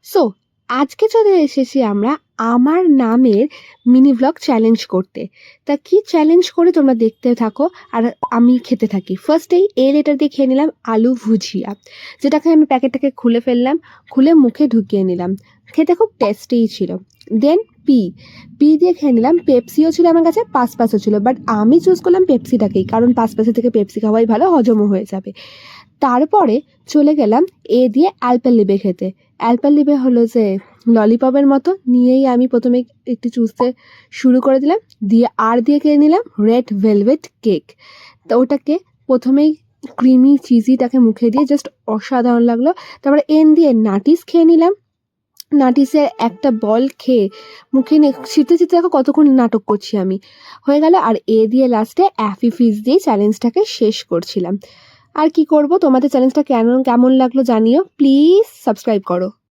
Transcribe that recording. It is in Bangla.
সো আজকে চলে এসেছি আমরা আমার নামের মিনি ব্লগ চ্যালেঞ্জ করতে। তা কি চ্যালেঞ্জ করে তোমরা দেখতে থাকো আর আমি খেতে থাকি। ফার্স্টেই এ লেটার দিয়ে খেয়ে নিলাম আলু ভুজিয়া, যেটাকে আমি প্যাকেটটাকে খুলে ফেললাম, খুলে মুখে ঢুকিয়ে নিলাম। খেতে খুব টেস্টিই ছিল। দেন পি পি দিয়ে খেয়ে নিলাম। পেপসিও ছিল আমার কাছে, পাসও ছিল, বাট আমি চুজ করলাম পেপসিটাকেই, কারণ পাসের থেকে পেপসি খাওয়াই ভালো, হজমও হয়ে যাবে। তারপরে চলে গেলাম এ দিয়ে অ্যালপেনলিবে খেতে। অ্যালপেনলিবে হলো যে ললিপপের মতো, নিয়েই আমি প্রথমে একটু চুষতে শুরু করে দিলাম, দিয়ে আর দিয়ে খেয়ে নিলাম রেড ভেলভেট কেক। তো ওটাকে প্রথমেই ক্রিমি চিজিটাকে মুখে দিয়ে জাস্ট অসাধারণ লাগলো। তারপরে এন দিয়ে নাটিস খেয়ে নিলাম। নাটিসের একটা বল খেয়ে মুখে নিয়ে ছিটতে ছিটতে দেখো কতক্ষণ নাটক করছি আমি, হয়ে গেল। আর এ দিয়ে লাস্টে অ্যাফি ফিজ দিয়ে চ্যালেঞ্জটাকে শেষ করছিলাম। আর কি করব, তোমাদের চ্যালেঞ্জটা কেমন লাগলো জানিও, প্লিজ সাবস্ক্রাইব করো।